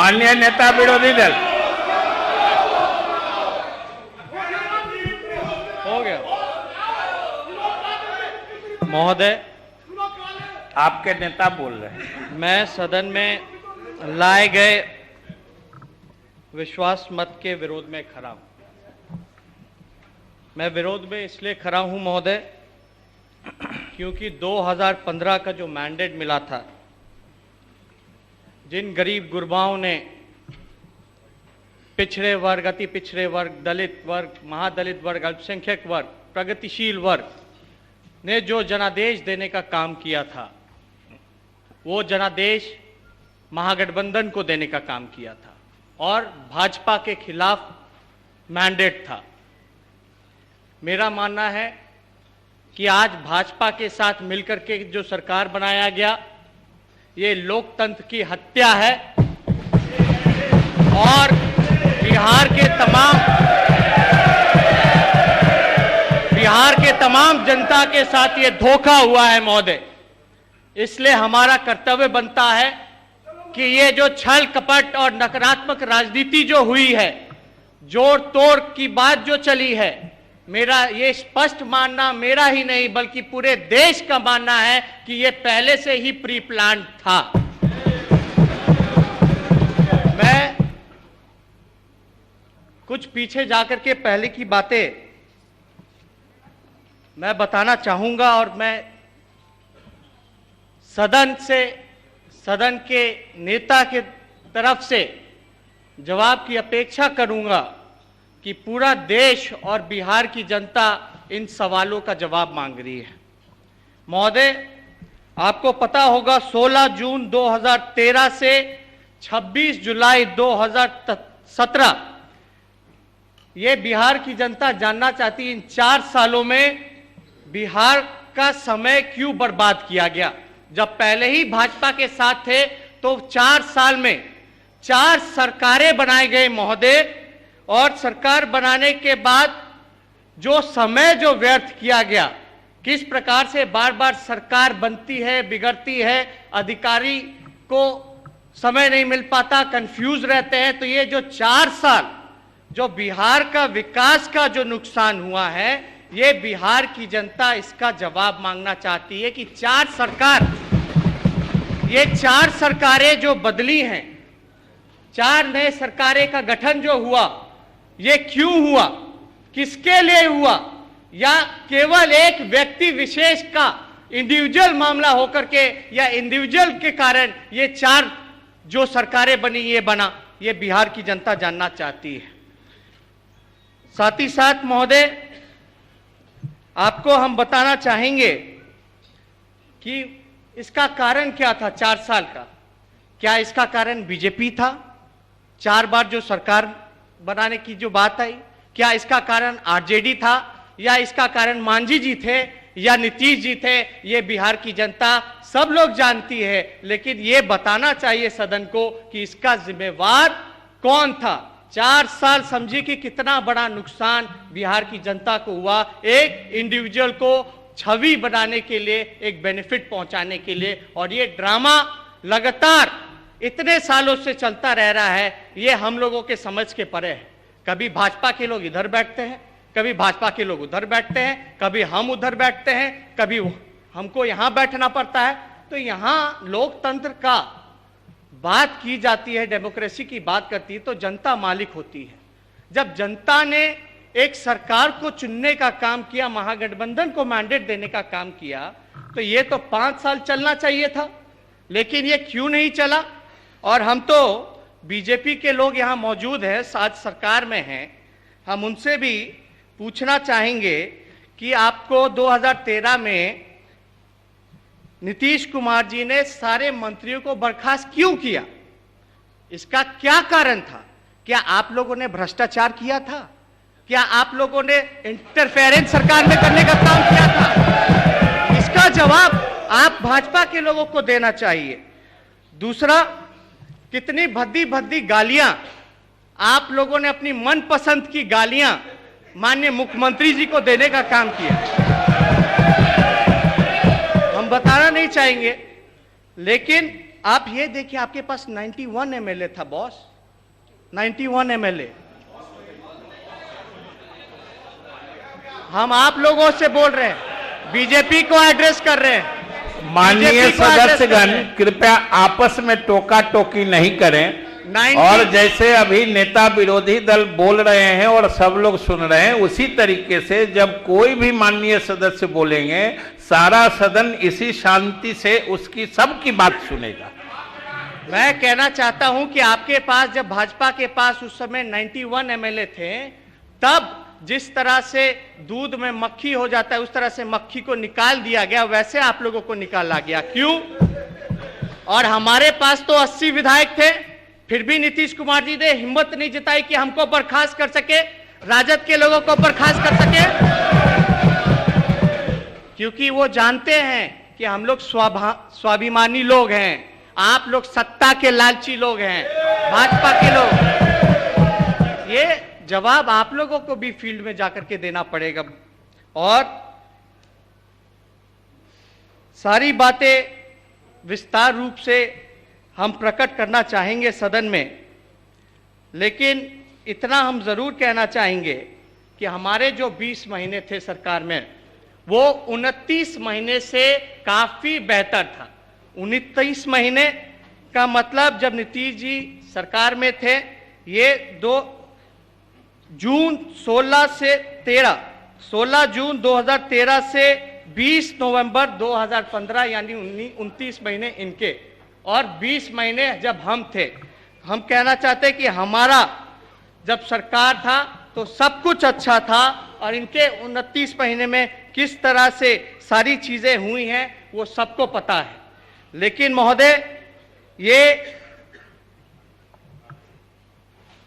माननीय नेता विरोधी दल, हो गया महोदय। आपके नेता बोल रहे हैं। मैं सदन में लाए गए विश्वास मत के विरोध में खड़ा हूं। मैं विरोध में इसलिए खड़ा हूं महोदय क्योंकि 2015 का जो मैंडेट मिला था, जिन गरीब गुरबाओं ने, पिछड़े वर्ग, अति पिछड़े वर्ग, दलित वर्ग, महादलित वर्ग, अल्पसंख्यक वर्ग, प्रगतिशील वर्ग ने जो जनादेश देने का काम किया था, वो जनादेश महागठबंधन को देने का काम किया था और भाजपा के खिलाफ मैंडेट था। मेरा मानना है कि आज भाजपा के साथ मिलकर के जो सरकार बनाया गया, ये लोकतंत्र की हत्या है और बिहार के तमाम जनता के साथ ये धोखा हुआ है महोदय। इसलिए हमारा कर्तव्य बनता है कि ये जो छल कपट और नकारात्मक राजनीति जो हुई है, जोड़ तोड़ की बात जो चली है, मेरा ये स्पष्ट मानना, मेरा ही नहीं बल्कि पूरे देश का मानना है कि ये पहले से ही प्री प्लान था। मैं कुछ पीछे जाकर के पहले की बातें मैं बताना चाहूंगा और मैं सदन के नेता के तरफ से जवाब की अपेक्षा करूंगा कि पूरा देश और बिहार की जनता इन सवालों का जवाब मांग रही है। महोदय, आपको पता होगा 16 जून 2013 से 26 जुलाई 2017 ये बिहार की जनता जानना चाहती है, इन 4 सालों में बिहार का समय क्यों बर्बाद किया गया। जब पहले ही भाजपा के साथ थे तो 4 साल में 4 सरकारें बनाए गए महोदय, और सरकार बनाने के बाद जो समय जो व्यर्थ किया गया, किस प्रकार से बार बार सरकार बनती है, बिगड़ती है, अधिकारी को समय नहीं मिल पाता, कंफ्यूज रहते हैं। तो ये जो 4 साल जो बिहार का विकास का जो नुकसान हुआ है, ये बिहार की जनता इसका जवाब मांगना चाहती है कि 4 सरकारें जो बदली हैं, 4 नए सरकारें का गठन जो हुआ, ये क्यों हुआ, किसके लिए हुआ, या केवल एक व्यक्ति विशेष का इंडिविजुअल मामला होकर के या इंडिविजुअल के कारण ये 4 जो सरकारें बनी, ये बना, ये बिहार की जनता जानना चाहती है। साथ ही साथ महोदय, आपको हम बताना चाहेंगे कि इसका कारण क्या था 4 साल का। क्या इसका कारण बीजेपी था, 4 बार जो सरकार बनाने की जो बात आई? क्या इसका कारण आरजेडी था, या इसका कारण मांझी जी थे या नीतीश जी थे? ये बिहार की जनता सब लोग जानती है, लेकिन ये बताना चाहिए सदन को कि इसका जिम्मेवार कौन था। 4 साल समझिए कि कितना बड़ा नुकसान बिहार की जनता को हुआ, एक इंडिविजुअल को छवि बनाने के लिए, एक बेनिफिट पहुंचाने के लिए। और ये ड्रामा लगातार इतने सालों से चलता रह रहा है, ये हम लोगों के समझ के परे है। कभी भाजपा के लोग इधर बैठते हैं, कभी भाजपा के लोग उधर बैठते हैं, कभी हम उधर बैठते हैं, कभी हमको यहां बैठना पड़ता है। तो यहां लोकतंत्र का बात की जाती है, डेमोक्रेसी की बात करती है, तो जनता मालिक होती है। जब जनता ने एक सरकार को चुनने का काम किया, महागठबंधन को मैंडेट देने का काम किया, तो ये तो 5 साल चलना चाहिए था, लेकिन ये क्यों नहीं चला? और हम तो बीजेपी के लोग यहाँ मौजूद हैं, साथ सरकार में हैं, हम उनसे भी पूछना चाहेंगे कि आपको 2013 में नीतीश कुमार जी ने सारे मंत्रियों को बर्खास्त क्यों किया? इसका क्या कारण था? क्या आप लोगों ने भ्रष्टाचार किया था? क्या आप लोगों ने इंटरफेरेंस सरकार में करने का काम किया था? इसका जवाब आप भाजपा के लोगों को देना चाहिए। दूसरा, कितनी भद्दी भद्दी गालियां आप लोगों ने, अपनी मनपसंद की गालियां माननीय मुख्यमंत्री जी को देने का काम किया। हम बताना नहीं चाहेंगे, लेकिन आप ये देखिए, आपके पास 91 एमएलए था बॉस, 91 एमएलए। हम आप लोगों से बोल रहे हैं, बीजेपी को एड्रेस कर रहे हैं। माननीय सदस्यगण कृपया आपस में टोका टोकी नहीं करें, और जैसे अभी नेता विरोधी दल बोल रहे हैं और सब लोग सुन रहे हैं, उसी तरीके से जब कोई भी माननीय सदस्य बोलेंगे, सारा सदन इसी शांति से उसकी सबकी बात सुनेगा। मैं कहना चाहता हूं कि आपके पास, जब भाजपा के पास उस समय 91 एमएलए थे, तब जिस तरह से दूध में मक्खी हो जाता है, उस तरह से मक्खी को निकाल दिया गया, वैसे आप लोगों को निकाला गया। क्यों? और हमारे पास तो 80 विधायक थे, फिर भी नीतीश कुमार जी ने हिम्मत नहीं जताई कि हमको बर्खास्त कर सके, राजद के लोगों को बर्खास्त कर सके, क्योंकि वो जानते हैं कि हम लोग स्वाभिमानी लोग हैं, आप लोग सत्ता के लालची लोग हैं, भाजपा के लोग। ये जवाब आप लोगों को भी फील्ड में जाकर के देना पड़ेगा। और सारी बातें विस्तार रूप से हम प्रकट करना चाहेंगे सदन में, लेकिन इतना हम जरूर कहना चाहेंगे कि हमारे जो 20 महीने थे सरकार में, वो 29 महीने से काफी बेहतर था। 29 महीने का मतलब, जब नीतीश जी सरकार में थे, ये 16 जून 2013 से 20 नवंबर 2015, यानी 29 महीने इनके, और 20 महीने जब हम थे। हम कहना चाहते कि हमारा जब सरकार था तो सब कुछ अच्छा था, और इनके 29 महीने में किस तरह से सारी चीजें हुई हैं वो सबको पता है। लेकिन महोदय, ये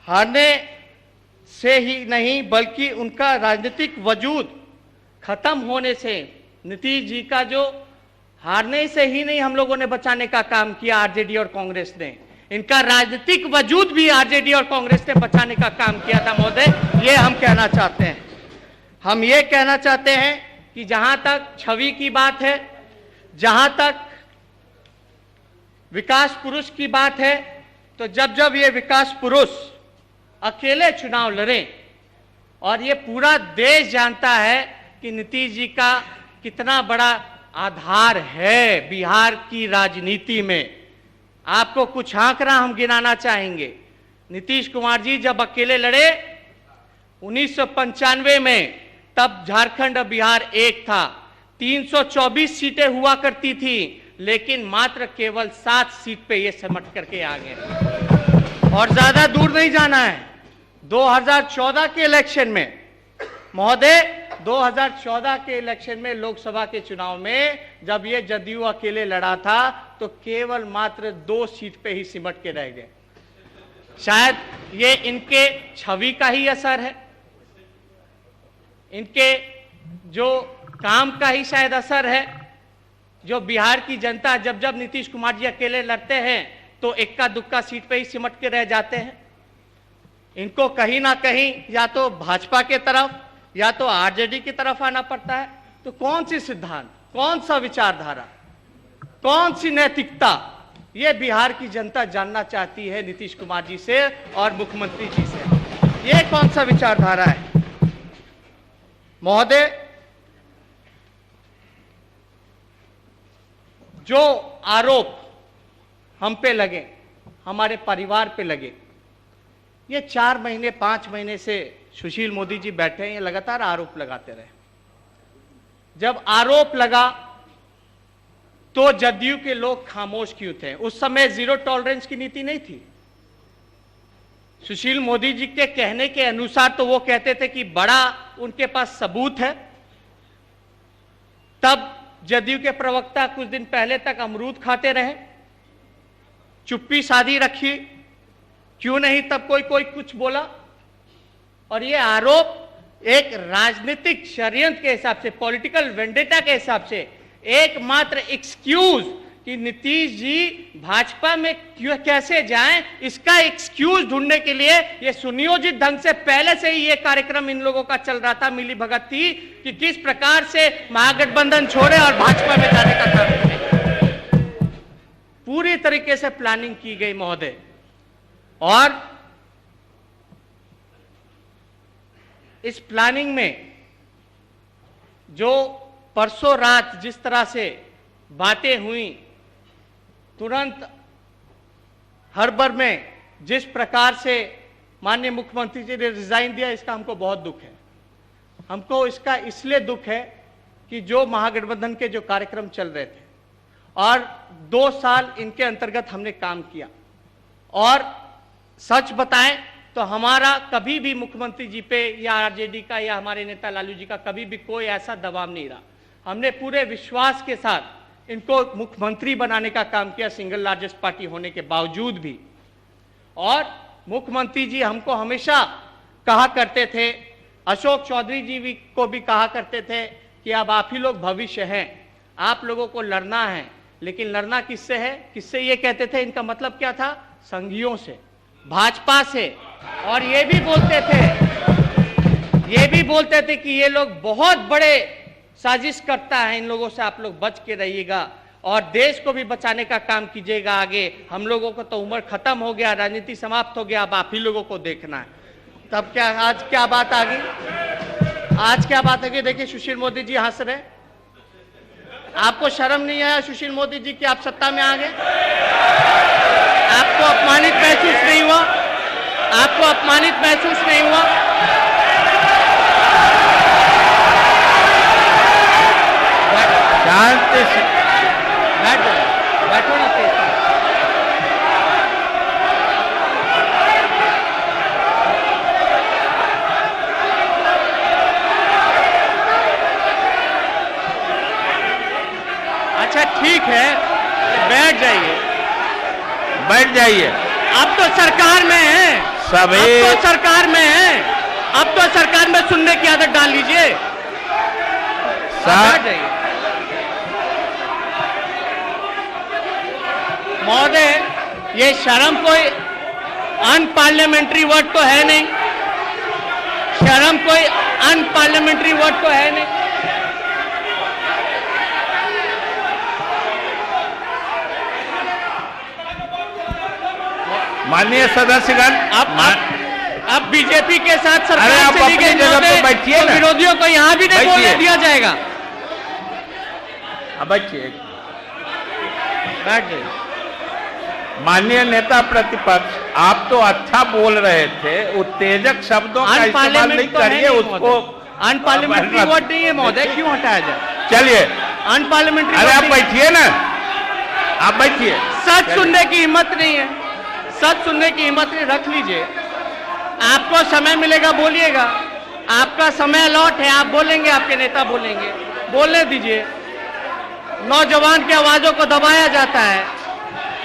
हारने से ही नहीं, बल्कि उनका राजनीतिक वजूद खत्म होने से, नीतीश जी का जो हारने से ही नहीं हम लोगों ने बचाने का काम किया आरजेडी और कांग्रेस ने, इनका राजनीतिक वजूद भी आरजेडी और कांग्रेस ने बचाने का काम किया था महोदय। ये हम कहना चाहते हैं। हम ये कहना चाहते हैं कि जहां तक छवि की बात है, जहां तक विकास पुरुष की बात है, तो जब जब ये विकास पुरुष अकेले चुनाव लड़े, और ये पूरा देश जानता है कि नीतीश जी का कितना बड़ा आधार है बिहार की राजनीति में। आपको कुछ आंकड़ा हम गिनाना चाहेंगे। नीतीश कुमार जी जब अकेले लड़े 1995 में, तब झारखंड और बिहार एक था, 324 सीटें हुआ करती थी, लेकिन मात्र केवल 7 सीट पे ये सिमट करके आ गए। और ज्यादा दूर नहीं जाना है, 2014 के इलेक्शन में महोदय, 2014 के इलेक्शन में, लोकसभा के चुनाव में, जब ये जदयू अकेले लड़ा था, तो केवल मात्र 2 सीट पे ही सिमट के रह गए। शायद ये इनके छवि का ही असर है, इनके जो काम का ही शायद असर है, जो बिहार की जनता जब जब नीतीश कुमार जी अकेले लड़ते हैं तो इक्का दुक्का सीट पे ही सिमट के रह जाते हैं। इनको कहीं ना कहीं या तो भाजपा के तरफ या तो आरजेडी की तरफ आना पड़ता है। तो कौन सी सिद्धांत, कौन सा विचारधारा, कौन सी नैतिकता, ये बिहार की जनता जानना चाहती है नीतीश कुमार जी से और मुख्यमंत्री जी से। ये कौन सा विचारधारा है महोदय? जो आरोप हम पे लगे, हमारे परिवार पे लगे, ये 4 महीने 5 महीने से सुशील मोदी जी बैठे हैं, ये लगातार आरोप लगाते रहे। जब आरोप लगा तो जदयू के लोग खामोश क्यों थे? उस समय जीरो टॉलरेंस की नीति नहीं थी। सुशील मोदी जी के कहने के अनुसार तो वो कहते थे कि बड़ा उनके पास सबूत है। तब जदयू के प्रवक्ता कुछ दिन पहले तक अमरूद खाते रहे, चुप्पी साधी रखी, क्यों नहीं तब कोई कुछ बोला। और ये आरोप एक राजनीतिक षड्यंत्र के हिसाब से, पॉलिटिकल वेंडेटा के हिसाब से, एकमात्र एक्सक्यूज कि नीतीश जी भाजपा में क्यों कैसे जाएं, इसका एक्सक्यूज ढूंढने के लिए ये सुनियोजित ढंग से पहले से ही ये कार्यक्रम इन लोगों का चल रहा था, मिली भगत थी कि किस प्रकार से महागठबंधन छोड़े और भाजपा में जाने का काम करें। पूरी तरीके से प्लानिंग की गई महोदय। और इस प्लानिंग में जो परसों रात जिस तरह से बातें हुई, तुरंत हड़बड़ में जिस प्रकार से माननीय मुख्यमंत्री जी ने रिजाइन दिया, इसका हमको बहुत दुख है। हमको इसका इसलिए दुख है कि जो महागठबंधन के जो कार्यक्रम चल रहे थे और 2 साल इनके अंतर्गत हमने काम किया, और सच बताएं तो हमारा कभी भी मुख्यमंत्री जी पे या आरजेडी का या हमारे नेता लालू जी का कभी भी कोई ऐसा दबाव नहीं रहा। हमने पूरे विश्वास के साथ इनको मुख्यमंत्री बनाने का काम किया, सिंगल लार्जेस्ट पार्टी होने के बावजूद भी। और मुख्यमंत्री जी हमको हमेशा कहा करते थे, अशोक चौधरी जी भी को भी कहा करते थे कि अब आप ही लोग भविष्य हैं, आप लोगों को लड़ना है। लेकिन लड़ना किससे है? किससे ये कहते थे? इनका मतलब क्या था? संघियों से, भाजपा से। और ये भी बोलते थे कि ये लोग बहुत बड़े साजिश करता है, इन लोगों से आप लोग बच के रहिएगा और देश को भी बचाने का काम कीजिएगा आगे। हम लोगों को तो उम्र खत्म हो गया, राजनीति समाप्त हो गया, अब आप ही लोगों को देखना है। तब क्या आज क्या बात आ गई? आज क्या बात आ गई? देखिए सुशील मोदी जी हंस रहे। आपको शर्म नहीं आया सुशील मोदी जी कि आप सत्ता में आ गए? आपको अपमानित महसूस नहीं हुआ? आपको अपमानित महसूस नहीं हुआ? शांति से बैठो ना। अच्छा ठीक है, बैठ जाइए। अब तो सरकार में है, सभी अब तो सरकार में है, अब तो सरकार में सुनने की आदत डाल लीजिए। बैठ जाइए महोदय। ये शर्म कोई अनपार्लियामेंट्री वर्ड तो है नहीं, शर्म कोई अनपार्लियामेंट्री वर्ड तो है नहीं। माननीय सदस्यगण, अब बीजेपी के साथ सरकार आप चली अपनी गई जगह पर बैठिए तो ना। विरोधियों को यहां भी नहीं बोलने दिया जाएगा। अब बैठिए। बैठ जाइए। माननीय नेता प्रतिपक्ष, आप तो अच्छा बोल रहे थे, उत्तेजक शब्दों का इस्तेमाल नहीं करिए। उसको अनपार्लियामेंट्री वर्ड नहीं है महोदय, क्यों हटाया जाए? चलिए, अनपार्लियामेंट्री। अरे आप बैठिए ना, आप बैठिए। सच सुनने की हिम्मत नहीं है, सच सुनने की हिम्मत नहीं। रख लीजिए, आपको समय मिलेगा बोलिएगा, आपका समय अलॉट है, आप बोलेंगे, आपके नेता बोलेंगे, बोलने दीजिए। नौजवान की आवाजों को दबाया जाता है,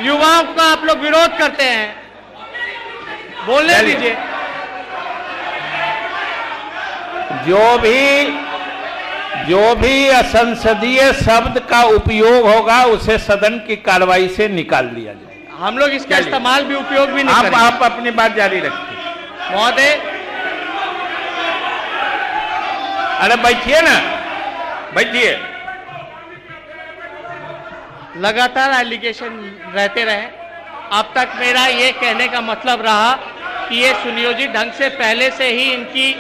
युवाओं का आप लोग विरोध करते हैं, बोलने दीजिए। जो भी असंसदीय शब्द का उपयोग होगा उसे सदन की कार्रवाई से निकाल दिया जाएगा। हम लोग इसका इस्तेमाल भी उपयोग भी नहीं करेंगे। आप अपनी बात जारी रखिए। महोदय, अरे बैठिए ना, बैठिए। लगातार एलिगेशन रहते रहे। अब तक मेरा ये कहने का मतलब रहा कि ये सुनियोजित ढंग से पहले से ही इनकी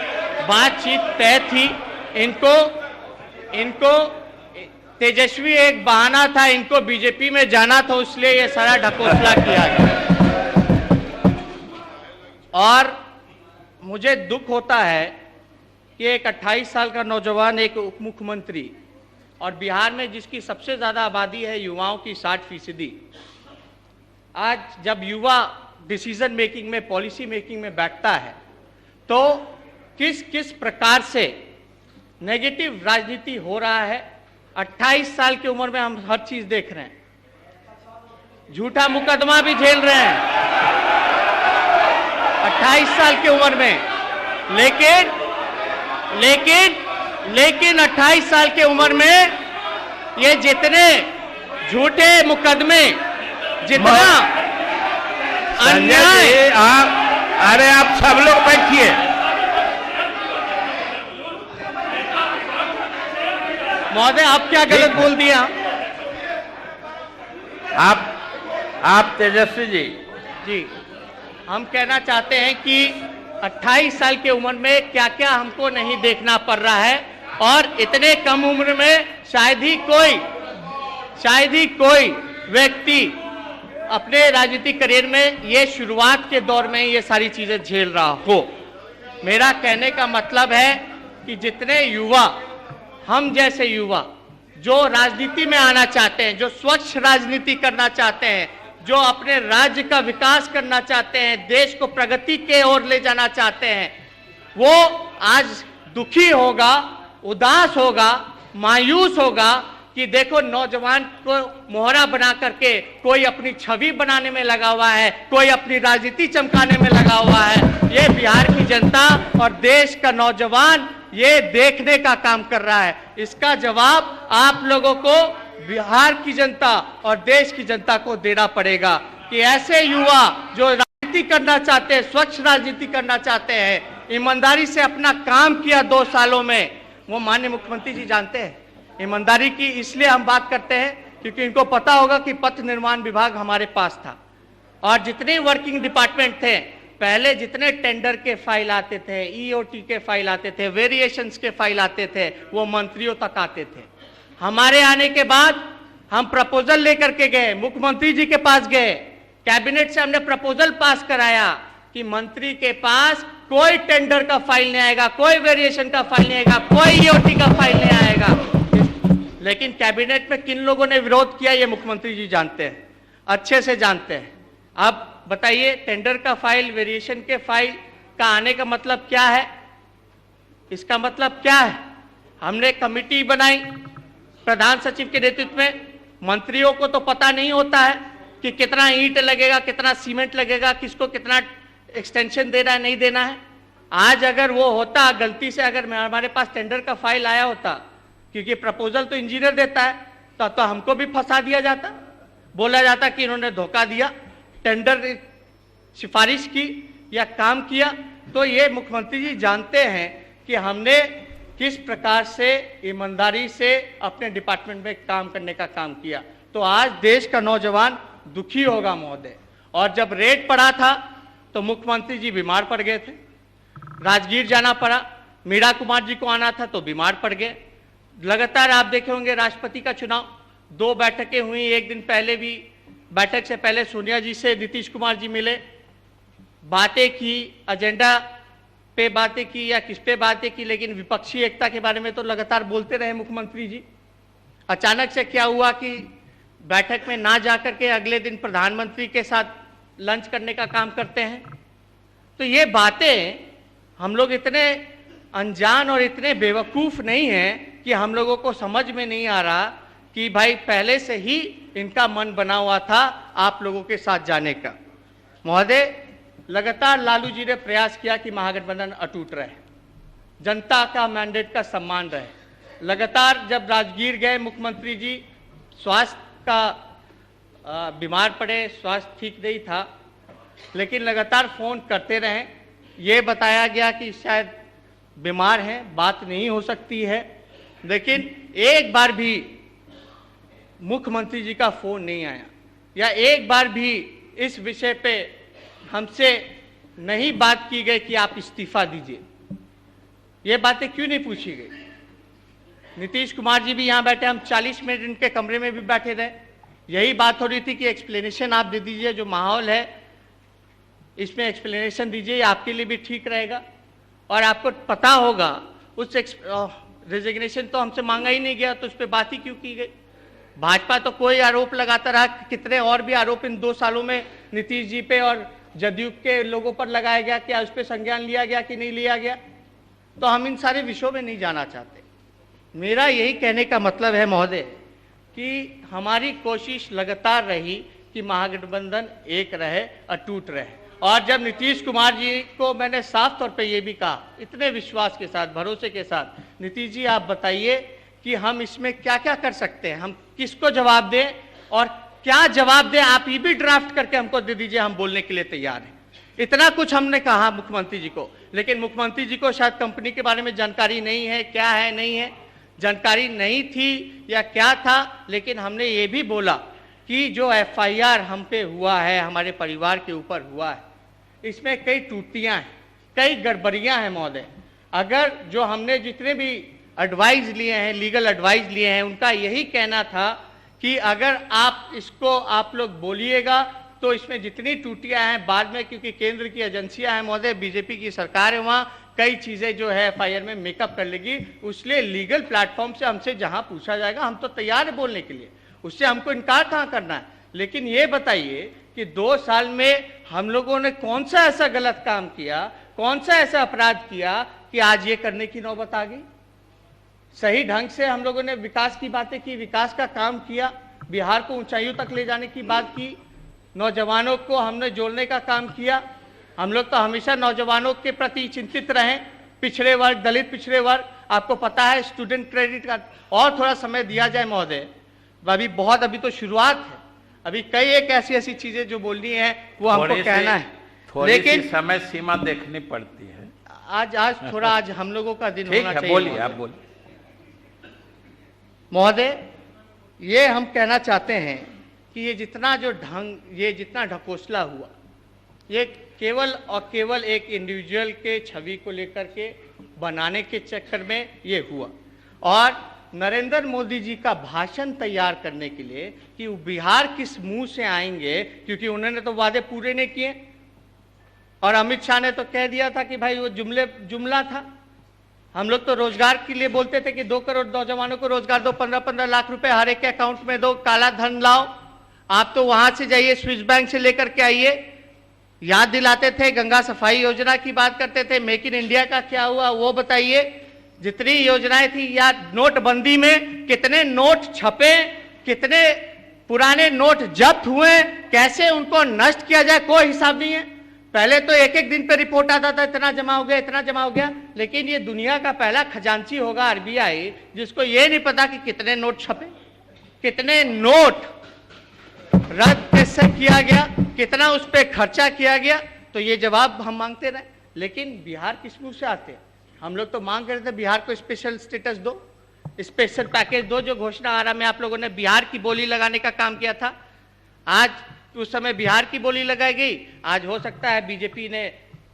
बातचीत तय थी। इनको तेजस्वी एक बहाना था, इनको बीजेपी में जाना था, इसलिए ये सारा ढकोसला किया गया। और मुझे दुख होता है कि एक 28 साल का नौजवान, एक उप मुख्यमंत्री, और बिहार में जिसकी सबसे ज्यादा आबादी है युवाओं की 60%, आज जब युवा डिसीजन मेकिंग में, पॉलिसी मेकिंग में बैठता है तो किस किस प्रकार से नेगेटिव राजनीति हो रहा है। 28 साल की उम्र में हम हर चीज देख रहे हैं, झूठा मुकदमा भी झेल रहे हैं 28 साल की उम्र में। लेकिन 28 साल की उम्र में ये जितने झूठे मुकदमे, जितना अन्याय। अरे आप सब लोग बैठिए। महोदय, आप क्या गलत बोल दिया? आप तेजस्वी जी। जी, हम कहना चाहते हैं कि 28 साल की उम्र में क्या क्या हमको नहीं देखना पड़ रहा है, और इतने कम उम्र में शायद ही कोई व्यक्ति अपने राजनीतिक करियर में ये शुरुआत के दौर में ये सारी चीजें झेल रहा हो। मेरा कहने का मतलब है कि जितने युवा, हम जैसे युवा जो राजनीति में आना चाहते हैं, जो स्वच्छ राजनीति करना चाहते हैं, जो अपने राज्य का विकास करना चाहते हैं, देश को प्रगति के ओर ले जाना चाहते हैं, वो आज दुखी होगा, उदास होगा, मायूस होगा कि देखो नौजवान को मोहरा बना करके कोई अपनी छवि बनाने में लगा हुआ है, कोई अपनी राजनीति चमकाने में लगा हुआ है। ये बिहार की जनता और देश का नौजवान ये देखने का काम कर रहा है। इसका जवाब आप लोगों को, बिहार की जनता और देश की जनता को देना पड़ेगा कि ऐसे युवा जो राजनीति करना चाहते हैं, स्वच्छ राजनीति करना चाहते हैं, ईमानदारी से अपना काम किया 2 सालों में, वो माननीय मुख्यमंत्री जी जानते हैं। ईमानदारी की इसलिए हम बात करते हैं क्योंकि इनको पता होगा कि पथ निर्माण विभाग हमारे पास था, और जितने वर्किंग डिपार्टमेंट थे, पहले जितने टेंडर के फाइल आते थे, ईओटी के फाइल आते थे, वेरिएशंस के फाइल आते थे, वो मंत्रियों तक आते थे। हमारे आने के बाद हम प्रपोजल लेकर के गए, मुख्यमंत्री जी के पास गए, कैबिनेट से हमने प्रपोजल पास कराया कि मंत्री के पास कोई टेंडर का फाइल नहीं आएगा, कोई वेरिएशन का फाइल नहीं आएगा, कोई ईओटी का फाइल नहीं आएगा। लेकिन कैबिनेट में किन लोगों ने विरोध किया ये मुख्यमंत्री जी जानते हैं, अच्छे से जानते हैं। अब बताइए, टेंडर का फाइल, वेरिएशन के फाइल का आने का मतलब क्या है? इसका मतलब क्या है? हमने कमिटी बनाई प्रधान सचिव के नेतृत्व में। मंत्रियों को तो पता नहीं होता है कि कितना ईंट लगेगा, कितना सीमेंट लगेगा, किसको कितना एक्सटेंशन देना है, नहीं देना है। आज अगर वो होता, गलती से अगर हमारे पास टेंडर का फाइल आया होता, क्योंकि प्रपोजल तो इंजीनियर देता है, तो हमको भी फंसा दिया जाता, बोला जाता कि इन्होंने धोखा दिया, टेंडर सिफारिश की या काम किया। तो ये मुख्यमंत्री जी जानते हैं कि हमने किस प्रकार से ईमानदारी से अपने डिपार्टमेंट में काम करने का काम किया। तो आज देश का नौजवान दुखी होगा महोदय। और जब रेड पड़ा था तो मुख्यमंत्री जी बीमार पड़ गए थे, राजगीर जाना पड़ा, मीरा कुमार जी को आना था तो बीमार पड़ गए। लगातार आप देखे होंगे राष्ट्रपति का चुनाव, 2 बैठकें हुई, एक दिन पहले भी, बैठक से पहले सोनिया जी से नीतीश कुमार जी मिले, बातें की, एजेंडा पे बातें की या किस पे बातें की, लेकिन विपक्षी एकता के बारे में तो लगातार बोलते रहे मुख्यमंत्री जी। अचानक से क्या हुआ कि बैठक में ना जाकर के अगले दिन प्रधानमंत्री के साथ लंच करने का काम करते हैं। तो ये बातें हम लोग इतने अनजान और इतने बेवकूफ़ नहीं हैं कि हम लोगों को समझ में नहीं आ रहा कि भाई पहले से ही इनका मन बना हुआ था आप लोगों के साथ जाने का। महोदय, लगातार लालू जी ने प्रयास किया कि महागठबंधन अटूट रहे, जनता का मैंडेट का सम्मान रहे। लगातार जब राजगीर गए मुख्यमंत्री जी, स्वास्थ्य का बीमार पड़े, स्वास्थ्य ठीक नहीं था, लेकिन लगातार फ़ोन करते रहे। ये बताया गया कि शायद बीमार हैं, बात नहीं हो सकती है, लेकिन एक बार भी मुख्यमंत्री जी का फ़ोन नहीं आया, या एक बार भी इस विषय पे हमसे नहीं बात की गई कि आप इस्तीफा दीजिए। ये बातें क्यों नहीं पूछी गई? नीतीश कुमार जी भी यहाँ बैठे, हम 40 मिनट इनके कमरे में भी बैठे रहे, यही बात हो रही थी कि एक्सप्लेनेशन आप दे दीजिए, जो माहौल है इसमें एक्सप्लेनेशन दीजिए, आपके लिए भी ठीक रहेगा। और आपको पता होगा उस रेजिग्नेशन तो हमसे मांगा ही नहीं गया, तो उस पर बात ही क्यों की गई? भाजपा तो कोई आरोप लगाता रहा, कितने और भी आरोप इन 2 सालों में नीतीश जी पे और जदयू के लोगों पर लगाया गया, क्या उस पर संज्ञान लिया गया कि नहीं लिया गया? तो हम इन सारे विषयों में नहीं जाना चाहते। मेरा यही कहने का मतलब है महोदय कि हमारी कोशिश लगातार रही कि महागठबंधन एक रहे, अटूट रहे। और जब नीतीश कुमार जी को मैंने साफ तौर पे ये भी कहा, इतने विश्वास के साथ, भरोसे के साथ, नीतीश जी आप बताइए कि हम इसमें क्या क्या कर सकते हैं, हम किसको जवाब दें और क्या जवाब दें, आप ये भी ड्राफ्ट करके हमको दे दीजिए, हम बोलने के लिए तैयार हैं। इतना कुछ हमने कहा मुख्यमंत्री जी को, लेकिन मुख्यमंत्री जी को शायद कंपनी के बारे में जानकारी नहीं है, क्या है नहीं है, जानकारी नहीं थी या क्या था। लेकिन हमने ये भी बोला कि जो एफआईआर हम पे हुआ है, हमारे परिवार के ऊपर हुआ है, इसमें कई त्रुटियां हैं, कई गड़बड़ियां हैं महोदय। अगर जो हमने जितने भी एडवाइस लिए हैं, लीगल एडवाइस लिए हैं, उनका यही कहना था कि अगर आप इसको आप लोग बोलिएगा तो इसमें जितनी त्रुटियां हैं बाद में, क्योंकि केंद्र की एजेंसियां हैं महोदय, बीजेपी की सरकार है, वहाँ कई चीज़ें जो है एफआईआर में मेकअप कर लेगी। इसलिए लीगल प्लेटफॉर्म से हमसे जहां पूछा जाएगा हम तो तैयार है बोलने के लिए, उससे हमको इनकार कहाँ करना है। लेकिन ये बताइए कि 2 साल में हम लोगों ने कौन सा ऐसा गलत काम किया, कौन सा ऐसा अपराध किया कि आज ये करने की नौबत आ गई। सही ढंग से हम लोगों ने विकास की बातें की, विकास का काम किया, बिहार को ऊंचाइयों तक ले जाने की बात की, नौजवानों को हमने जोड़ने का काम किया। हम लोग तो हमेशा नौजवानों के प्रति चिंतित रहे, पिछड़े वर्ग, दलित पिछड़े वर्ग, आपको पता है स्टूडेंट क्रेडिट कार्ड और थोड़ा समय दिया जाए महोदय, अभी तो शुरुआत है, अभी कई एक ऐसी चीजें जो बोलनी है वो हमको कहना है, लेकिन समय सीमा देखनी पड़ती है। आज हम लोगों का दिन होना चाहिए। बोलिए, आप बोलिए महोदय। ये हम कहना चाहते हैं कि ये जितना ढकोसला हुआ, ये केवल और केवल एक इंडिविजुअल के छवि को लेकर के बनाने के चक्कर में ये हुआ, और नरेंद्र मोदी जी का भाषण तैयार करने के लिए कि बिहार किस मुंह से आएंगे, क्योंकि उन्होंने तो वादे पूरे नहीं किए, और अमित शाह ने तो कह दिया था कि भाई वो जुमला था। हम लोग तो रोजगार के लिए बोलते थे कि 2 करोड़ नौजवानों को रोजगार दो, 15-15 लाख रुपए हर एक के अकाउंट में दो, काला धन लाओ। आप तो वहां से जाइए, स्विस बैंक से लेकर के आइए, याद दिलाते थे, गंगा सफाई योजना की बात करते थे, मेक इन इंडिया का क्या हुआ वो बताइए। जितनी योजनाएं थी, या नोटबंदी में कितने नोट छपे, कितने पुराने नोट जब्त हुए, कैसे उनको नष्ट किया जाए, कोई हिसाब नहीं है। पहले तो एक दिन पे रिपोर्ट आता था, इतना जमा हो गया, इतना जमा हो गया, लेकिन ये दुनिया का पहला खजांची होगा आरबीआई जिसको ये नहीं पता कि कितने नोट छपे, कितने नोट रद्द कैसे किया गया, कितना उस पर खर्चा किया गया। तो ये जवाब हम मांगते रहे, लेकिन बिहार किस मुंह से आते हैं। हम लोग तो मांग रहे थे बिहार को स्पेशल स्टेटस दो, स्पेशल पैकेज दो, जो घोषणा आ रहा में आप लोगों ने बिहार की बोली लगाने का काम किया था। आज उस समय बिहार की बोली लगाई गई, आज हो सकता है बीजेपी ने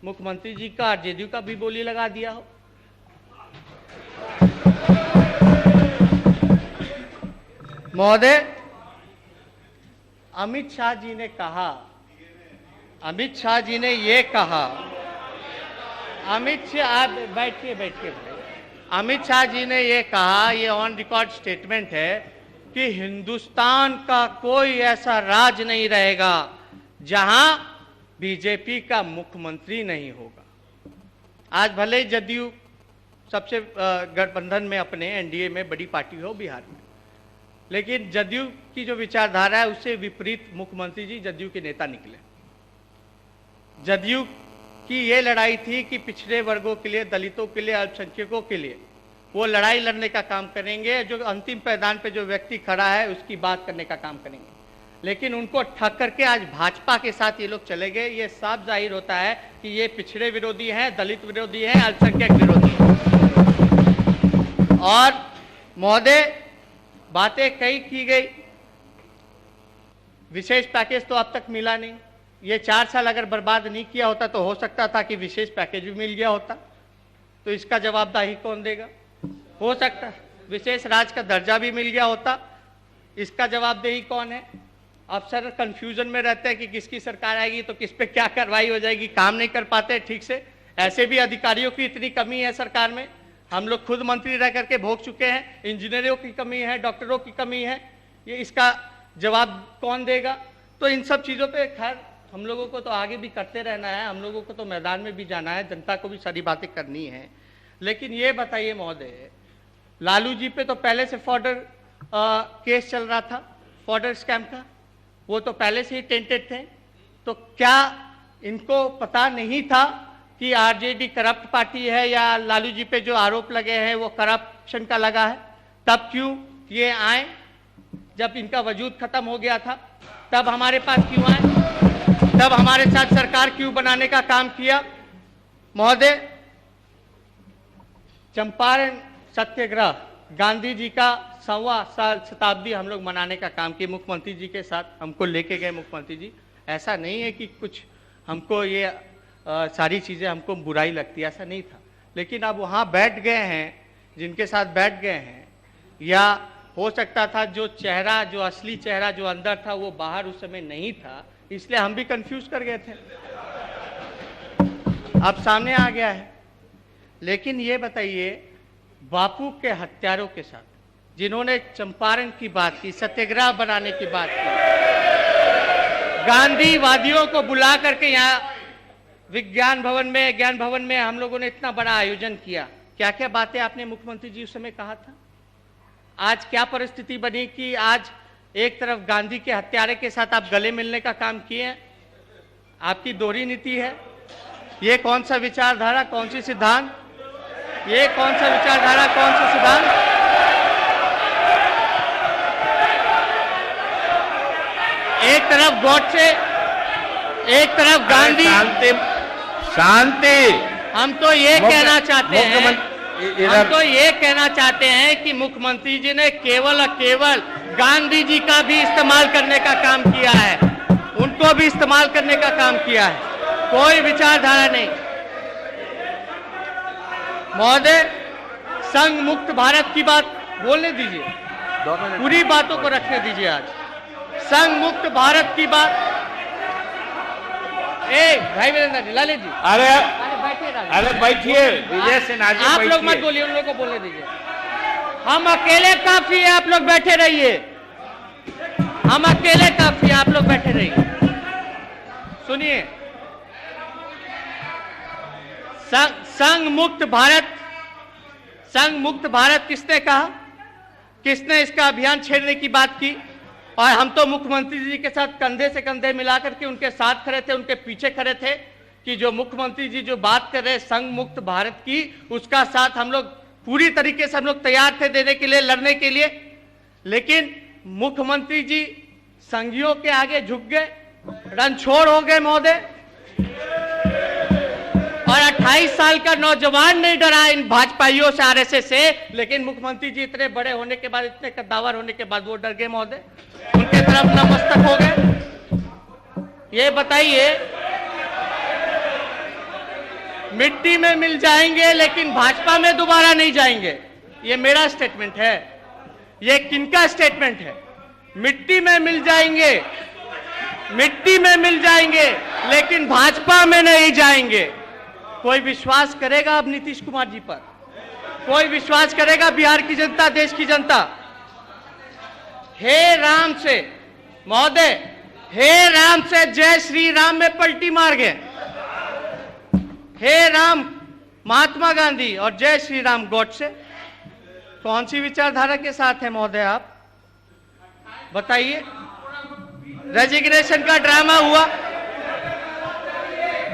मुख्यमंत्री जी का और जेडीयू का भी बोली लगा दिया हो। महोदय, अमित शाह जी ने कहा, अमित शाह जी ने ये कहा, अमित शाह, आप बैठिए, अमित शाह जी ने ये कहा, ये ऑन रिकॉर्ड स्टेटमेंट है कि हिंदुस्तान का कोई ऐसा राज्य नहीं रहेगा जहां बीजेपी का मुख्यमंत्री नहीं होगा। आज भले जदयू सबसे गठबंधन में अपने एनडीए में बड़ी पार्टी हो बिहार में, लेकिन जदयू की जो विचारधारा है उससे विपरीत मुख्यमंत्री जी जदयू के नेता निकले। जदयू की ये लड़ाई थी कि पिछड़े वर्गों के लिए, दलितों के लिए, अल्पसंख्यकों के लिए वो लड़ाई लड़ने का काम करेंगे, जो अंतिम पैदान पे जो व्यक्ति खड़ा है उसकी बात करने का काम करेंगे। लेकिन उनको ठग करके आज भाजपा के साथ ये लोग चले गए। ये साफ जाहिर होता है कि ये पिछड़े विरोधी हैं, दलित विरोधी हैं, अल्पसंख्यक विरोधी हैं। और महोदय, बातें कई की गई, विशेष पैकेज तो अब तक मिला नहीं। ये 4 साल अगर बर्बाद नहीं किया होता तो हो सकता था कि विशेष पैकेज भी मिल गया होता। तो इसका जवाबदेही कौन देगा? हो सकता है विशेष राज्य का दर्जा भी मिल गया होता, इसका जवाबदेही कौन है? अफसर कंफ्यूजन में रहते हैं कि किसकी सरकार आएगी तो किस पे क्या कार्रवाई हो जाएगी, काम नहीं कर पाते ठीक से। ऐसे भी अधिकारियों की इतनी कमी है सरकार में, हम लोग खुद मंत्री रह करके भोग चुके हैं। इंजीनियरों की कमी है, डॉक्टरों की कमी है, ये इसका जवाब कौन देगा? तो इन सब चीज़ों पे खैर हम लोगों को तो आगे भी करते रहना है, हम लोगों को तो मैदान में भी जाना है, जनता को भी सारी बातें करनी है। लेकिन ये बताइए महोदय, लालू जी पे तो पहले से फॉर्डर केस चल रहा था, फॉर्डर स्कैम का, वो तो पहले से ही टेंटेड थे। तो क्या इनको पता नहीं था कि आरजेडी करप्ट पार्टी है, या लालू जी पे जो आरोप लगे हैं वो करप्शन का लगा है? तब क्यों ये आए? जब इनका वजूद खत्म हो गया था तब हमारे पास क्यों आए? तब हमारे साथ सरकार क्यों बनाने का काम किया? महोदय, चंपारण सत्याग्रह गांधी जी का सवा शताब्दी हम लोग मनाने का काम किए मुख्यमंत्री जी के साथ, हमको लेके गए मुख्यमंत्री जी। ऐसा नहीं है कि कुछ हमको ये सारी चीज़ें हमको बुराई लगती है, ऐसा नहीं था। लेकिन अब वहाँ बैठ गए हैं जिनके साथ बैठ गए हैं, या हो सकता था जो चेहरा, जो असली चेहरा जो अंदर था वो बाहर उस समय नहीं था, इसलिए हम भी कंफ्यूज कर गए थे। अब सामने आ गया है। लेकिन ये बताइए, बापू के हत्यारों के साथ जिन्होंने चंपारण की बात की, सत्याग्रह बनाने की बात की, गांधीवादियों को बुला करके यहाँ ज्ञान भवन में हम लोगों ने इतना बड़ा आयोजन किया, क्या क्या बातें आपने मुख्यमंत्री जी उस समय कहा था। आज क्या परिस्थिति बनी कि आज एक तरफ गांधी के हत्यारे के साथ आप गले मिलने का काम किए हैं। आपकी दोहरी नीति है। ये कौन सा विचारधारा, कौन सी सिद्धांत, ये कौन सा विचारधारा, कौन सा सिद्धांत। एक तरफ गॉडसे, एक तरफ गांधी। शांति। हम तो ये कहना चाहते हैं कि मुख्यमंत्री जी ने केवल और केवल गांधी जी का भी इस्तेमाल करने का काम किया है, उनको भी इस्तेमाल करने का काम किया है, कोई विचारधारा नहीं। महोदय, संघ मुक्त भारत की बात बोलने दीजिए, पूरी बातों को रखने दीजिए। आज संघ मुक्त भारत की बात। भाई वीरेंद्र जी, ललित जी, अरे बैठिए, विजय सिन्हा जी, आप लोग मत बोलिए, उन लोगों को बोलने दीजिए। हम अकेले काफी है, आप लोग बैठे रहिए। हम अकेले काफी है, आप लोग बैठे रहिए। सुनिए, संघ मुक्त भारत किसने कहा, किसने इसका अभियान छेड़ने की बात की। और हम तो मुख्यमंत्री जी के साथ कंधे से कंधे मिलाकर के उनके साथ खड़े थे, उनके पीछे खड़े थे कि जो मुख्यमंत्री जी जो बात कर रहे संघ मुक्त भारत की, उसका साथ हम लोग पूरी तरीके से हम लोग तैयार थे देने के लिए, लड़ने के लिए। लेकिन मुख्यमंत्री जी संघियों के आगे झुक गए, रणछोड़ हो गए महोदय। और 28 साल का नौजवान नहीं डरा इन भाजपाइयों से, आरएसएस से। लेकिन मुख्यमंत्री जी इतने बड़े होने के बाद, इतने कद्दावर होने के बाद वो डर गए महोदय, उनके तरफ नतमस्तक हो गए। ये बताइए, मिट्टी में मिल जाएंगे लेकिन भाजपा में दोबारा नहीं जाएंगे, ये मेरा स्टेटमेंट है। ये किनका स्टेटमेंट है? मिट्टी में मिल जाएंगे लेकिन भाजपा में नहीं जाएंगे। कोई विश्वास करेगा अब नीतीश कुमार जी पर? कोई विश्वास करेगा बिहार की जनता, देश की जनता? हे राम से महोदय, हे राम से जय श्री राम में पलटी मार गए। हे राम महात्मा गांधी और जय श्री राम गॉडसे। कौन सी विचारधारा के साथ है महोदय आप बताइए? रेजिग्नेशन का ड्रामा हुआ,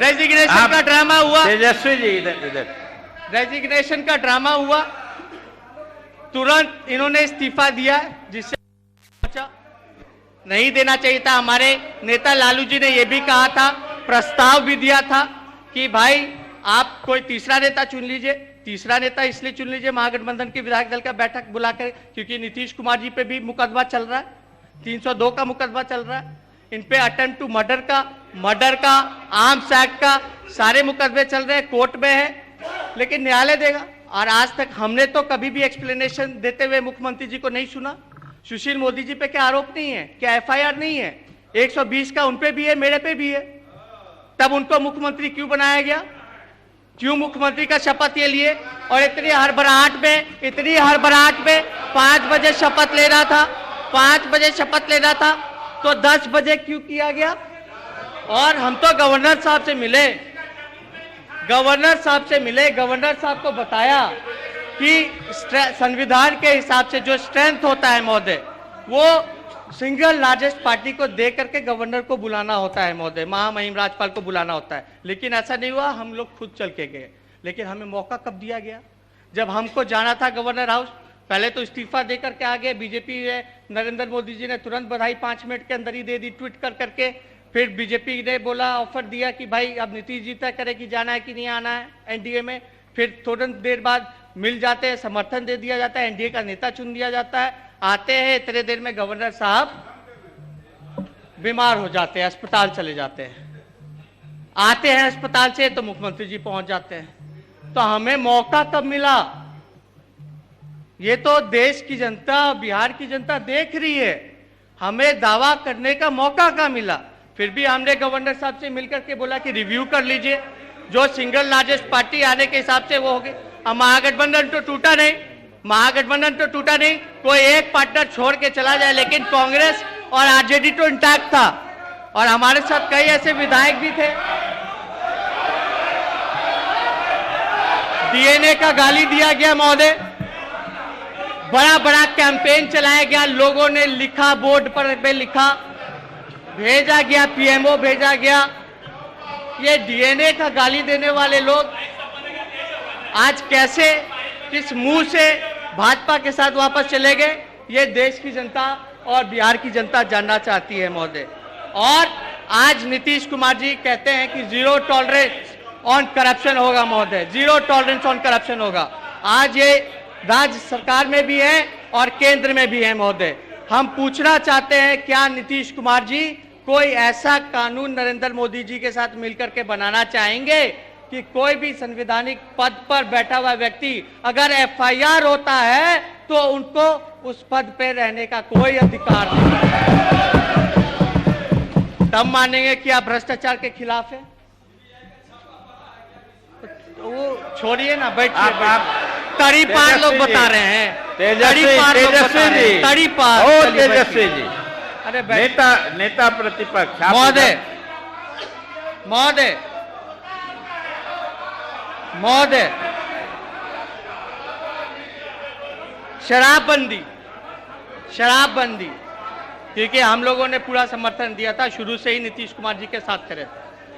रेजिग्नेशन का ड्रामा हुआ, तेजस्वी जी इधर रेजिग्नेशन का ड्रामा हुआ, तुरंत इन्होंने इस्तीफा दिया, जिससे नहीं देना चाहिए था। हमारे नेता लालू जी ने यह भी कहा था, प्रस्ताव भी दिया था कि भाई आप कोई तीसरा नेता चुन लीजिए। तीसरा नेता इसलिए चुन लीजिए, महागठबंधन के विधायक दल का बैठक बुलाकर, क्योंकि नीतीश कुमार जी पे भी मुकदमा चल रहा है, 302 का मुकदमा चल रहा है। इन पे अटेम्प्ट टू मर्डर का, आर्म्स एक्ट का सारे मुकदमे चल रहे हैं, कोर्ट में है, लेकिन न्यायालय देगा। और आज तक हमने तो कभी भी एक्सप्लेनेशन देते हुए मुख्यमंत्री जी को नहीं सुना। सुशील मोदी जी पे क्या आरोप नहीं है? क्या एफआईआर नहीं है? 120 का उन पे भी है, मेरे पे भी है। तब उनको मुख्यमंत्री क्यों बनाया गया? क्यों मुख्यमंत्री का शपथ ये लिए? और इतनी हड़बड़ाहट में 5 बजे शपथ लेना था, 5 बजे शपथ लेना था, तो 10 बजे क्यों किया गया? और हम तो गवर्नर साहब से मिले, गवर्नर साहब को बताया कि संविधान के हिसाब से जो स्ट्रेंथ होता है महोदय, वो सिंगल लार्जेस्ट पार्टी को दे करके गवर्नर को बुलाना होता है महोदय, महामहिम राज्यपाल को बुलाना होता है। लेकिन ऐसा नहीं हुआ, हम लोग खुद चल के गए। लेकिन हमें मौका कब दिया गया? जब हमको जाना था गवर्नर हाउस। पहले तो इस्तीफा देकर के आ गए बीजेपी है, नरेंद्र मोदी जी ने तुरंत बधाई 5 मिनट के अंदर ही दे दी, ट्वीट कर करके। फिर बीजेपी ने बोला, ऑफर दिया कि भाई अब नीतीश जी तय करे कि जाना है कि नहीं आना है एनडीए में। फिर तुरंत देर बाद मिल जाते हैं, समर्थन दे दिया जाता है, एनडीए का नेता चुन दिया जाता है, आते हैं इतने देर में गवर्नर साहब बीमार हो जाते हैं, अस्पताल चले जाते हैं, आते हैं अस्पताल से तो मुख्यमंत्री जी पहुंच जाते हैं। तो हमें मौका कब मिला? ये तो देश की जनता, बिहार की जनता देख रही है, हमें दावा करने का मौका कहाँ मिला? फिर भी हमने गवर्नर साहब से मिलकर के बोला कि रिव्यू कर लीजिए, जो सिंगल लार्जेस्ट पार्टी आने के हिसाब से वो होगी। अब महागठबंधन तो टूटा नहीं, महागठबंधन तो टूटा नहीं, कोई एक पार्टनर छोड़ के चला जाए, लेकिन कांग्रेस और आरजेडी तो इंटैक्ट था, और हमारे साथ कई ऐसे विधायक भी थे। डीएनए का गाली दिया गया महोदय, बड़ा बड़ा कैंपेन चलाया गया, लोगों ने लिखा, बोर्ड पर लिखा, भेजा गया, पीएमओ भेजा गया। ये डीएनए का गाली देने वाले लोग आज कैसे, किस मुंह से भाजपा के साथ वापस चले गए, ये देश की जनता और बिहार की जनता जानना चाहती है महोदय। और आज नीतीश कुमार जी कहते हैं कि जीरो टॉलरेंस ऑन करप्शन होगा महोदय, जीरो टॉलरेंस ऑन करप्शन होगा। आज ये राज्य सरकार में भी है और केंद्र में भी है महोदय। हम पूछना चाहते हैं, क्या नीतीश कुमार जी कोई ऐसा कानून नरेंद्र मोदी जी के साथ मिलकर के बनाना चाहेंगे कि कोई भी संवैधानिक पद पर बैठा हुआ व्यक्ति अगर एफआईआर होता है तो उनको उस पद पे रहने का कोई अधिकार नहीं है? तब मानेंगे कि आप भ्रष्टाचार के खिलाफ हैं। तो वो छोड़िए ना, बैठिए। तड़ी पार लोग बता रहे हैं, तेजस्वी जी, अरे नेता प्रतिपक्ष महोदय, महोदय, महोदय, शराबबंदी, शराबबंदी, क्योंकि हम लोगों ने पूरा समर्थन दिया था, शुरू से ही नीतीश कुमार जी के साथ खड़े थे,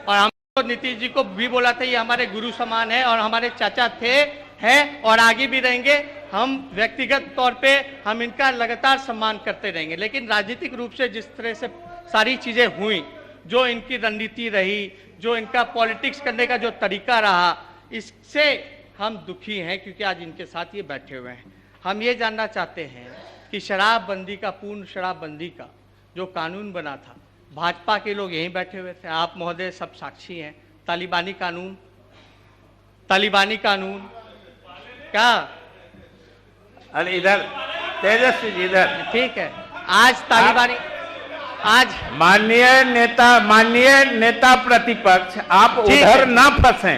और हम तो नीतीश जी को भी बोला था ये हमारे गुरु समान है और हमारे चाचा थे, हैं और आगे भी रहेंगे। हम व्यक्तिगत तौर पे हम इनका लगातार सम्मान करते रहेंगे, लेकिन राजनीतिक रूप से जिस तरह से सारी चीजें हुई, जो इनकी रणनीति रही, जो इनका पॉलिटिक्स करने का जो तरीका रहा, इससे हम दुखी हैं, क्योंकि आज इनके साथ ये बैठे हुए हैं। हम ये जानना चाहते हैं कि शराबबंदी का, पूर्ण शराबबंदी का जो कानून बना था, भाजपा के लोग यहीं बैठे हुए थे, आप महोदय सब साक्षी हैं। तालिबानी कानून, तालिबानी कानून क्या? अरे इधर तेजस्वी जी, इधर ठीक है। आज तालिबानी, आज माननीय नेता प्रतिपक्ष, आप उधर ना फंसे।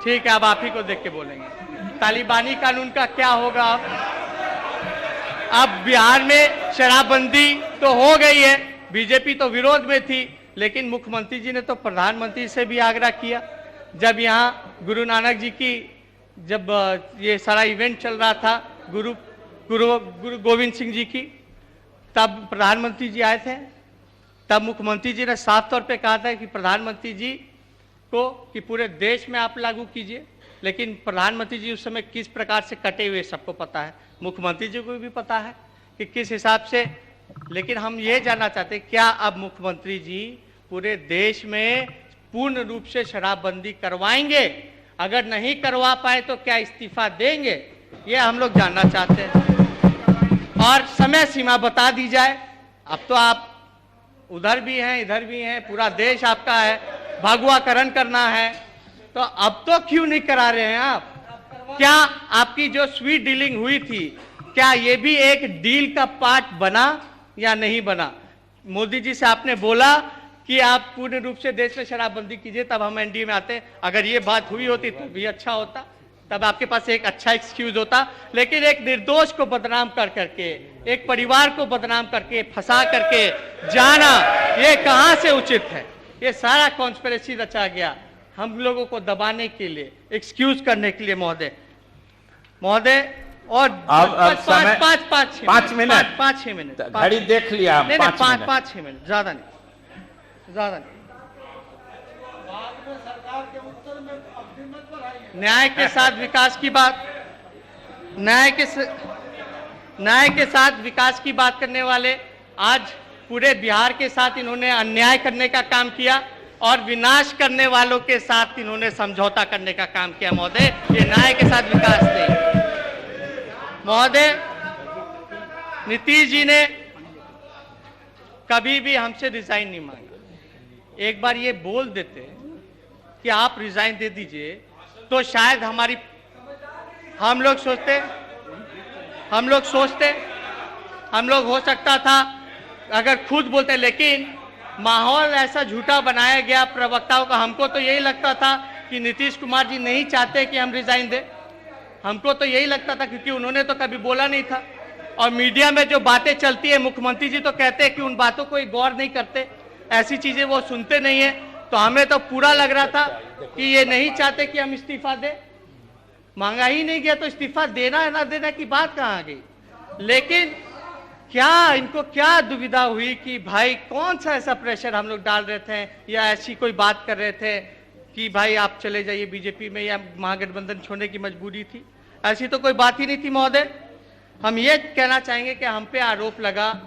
ठीक है, अब आप ही को देख के बोलेंगे। तालिबानी कानून का क्या होगा? अब बिहार में शराबबंदी तो हो गई है, बीजेपी तो विरोध में थी, लेकिन मुख्यमंत्री जी ने तो प्रधानमंत्री से भी आग्रह किया। जब यहाँ गुरु नानक जी की, जब ये सारा इवेंट चल रहा था, गुरु गोविंद सिंह जी की, तब प्रधानमंत्री जी आए थे, तब मुख्यमंत्री जी ने साफ तौर पे कहा था कि प्रधानमंत्री जी को कि पूरे देश में आप लागू कीजिए। लेकिन प्रधानमंत्री जी उस समय किस प्रकार से कटे हुए सबको पता है, मुख्यमंत्री जी को भी पता है कि किस हिसाब से। लेकिन हम ये जानना चाहते हैं, क्या अब मुख्यमंत्री जी पूरे देश में पूर्ण रूप से शराबबंदी करवाएंगे? अगर नहीं करवा पाए तो क्या इस्तीफा देंगे? ये हम लोग जानना चाहते हैं, और समय सीमा बता दी जाए। अब तो आप उधर भी हैं, इधर भी हैं, पूरा देश आपका है, भगवाकरण करना है, तो अब तो क्यों नहीं करा रहे हैं आप? क्या आपकी जो स्वीट डीलिंग हुई थी, क्या ये भी एक डील का पार्ट बना या नहीं बना? मोदी जी से आपने बोला कि आप पूर्ण रूप से देश में शराबबंदी कीजिए, तब हम एनडीए में आते। अगर ये बात हुई होती तो भी अच्छा होता, तब आपके पास एक अच्छा एक्सक्यूज होता। लेकिन एक निर्दोष को बदनाम कर करके, एक परिवार को बदनाम करके, फंसा करके जाना, ये कहां से उचित है? ये सारा कॉन्स्पिरेसी रचा गया हम लोगों को दबाने के लिए, एक्सक्यूज करने के लिए महोदय। और पाँच मिनट घड़ी देख लिया, 5-6 मिनट, ज्यादा नहीं। न्याय के साथ विकास की बात, न्याय के साथ विकास की बात करने वाले आज पूरे बिहार के साथ इन्होंने अन्याय करने का काम किया, और विनाश करने वालों के साथ इन्होंने समझौता करने का काम किया महोदय। ये न्याय के साथ विकास नहीं। महोदय, नीतीश जी ने कभी भी हमसे रिजाइन नहीं मांगा। एक बार ये बोल देते कि आप रिजाइन दे दीजिए तो शायद हम लोग हो सकता था अगर खुद बोलते, लेकिन माहौल ऐसा झूठा बनाया गया प्रवक्ताओं का। हमको तो यही लगता था कि नीतीश कुमार जी नहीं चाहते कि हम रिजाइन दें। हमको तो यही लगता था, क्योंकि उन्होंने तो कभी बोला नहीं था। और मीडिया में जो बातें चलती है, मुख्यमंत्री जी तो कहते हैं कि उन बातों को गौर नहीं करते, ऐसी चीजें वो सुनते नहीं है। तो हमें तो पूरा लग रहा था कि ये नहीं चाहते कि हम इस्तीफा दें। मांगा ही नहीं गया तो इस्तीफा देना है ना देना की बात कहाँ आ गई। लेकिन इनको क्या दुविधा हुई कि भाई कौन सा ऐसा प्रेशर हम लोग डाल रहे थे, या ऐसी कोई बात कर रहे थे कि भाई आप चले जाइए बीजेपी में, या महागठबंधन छोड़ने की मजबूरी थी। ऐसी तो कोई बात ही नहीं थी महोदय। हम ये कहना चाहेंगे कि हम पे आरोप लगा,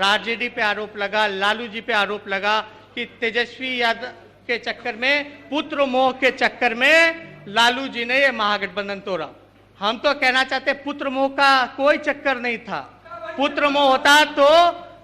आरजेडी पे आरोप लगा, लालू जी पे आरोप लगा कि तेजस्वी यादव के चक्कर में, पुत्र मोह के चक्कर में लालू जी ने ये महागठबंधन तोड़ा। हम तो कहना चाहते पुत्र मोह का कोई चक्कर नहीं था। पुत्र मोह होता तो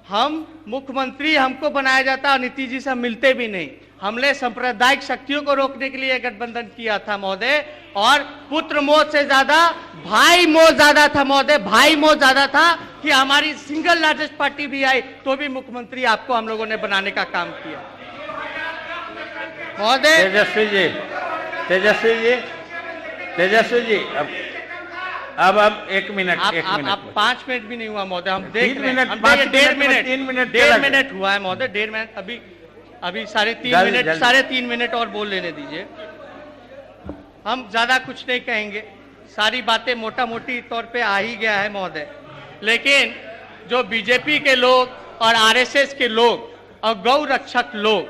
हम मुख्यमंत्री हमको बनाया जाता और नीतीश जी से हम मिलते भी नहीं। हमने सांप्रदायिक शक्तियों को रोकने के लिए गठबंधन किया था महोदय। और पुत्र मोह से ज्यादा भाई मोह ज्यादा था महोदय। भाई मोह ज्यादा था कि हमारी सिंगल लार्जेस्ट पार्टी भी आई तो भी मुख्यमंत्री आपको हम लोगों ने बनाने का काम किया महोदय। तेजस्वी जी अब 1 मिनट, आप 5 मिनट भी नहीं हुआ महोदय। हम देख 3 रहे हैं, मिनट, हम 3 मिनट, 1.5 मिनट हुआ है महोदय। 1.5 मिनट, अभी 3.5 मिनट और बोल लेने दीजिए। हम ज्यादा कुछ नहीं कहेंगे, सारी बातें मोटा मोटी तौर पे आ ही गया है महोदय। लेकिन जो बीजेपी के लोग और आरएसएस के लोग और गौ रक्षक लोग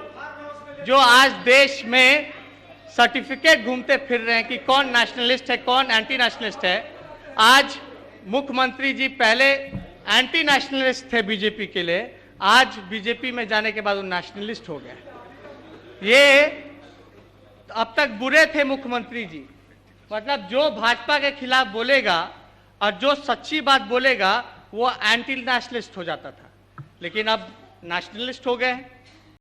जो आज देश में सर्टिफिकेट घूमते फिर रहे हैं कि कौन नेशनलिस्ट है कौन एंटी नेशनलिस्ट है। आज मुख्यमंत्री जी पहले एंटी नेशनलिस्ट थे बीजेपी के लिए, आज बीजेपी में जाने के बाद वो नेशनलिस्ट हो गए। ये अब तक बुरे थे मुख्यमंत्री जी, मतलब जो भाजपा के खिलाफ बोलेगा और जो सच्ची बात बोलेगा वो एंटी नेशनलिस्ट हो जाता था, लेकिन अब नेशनलिस्ट हो गए हैं।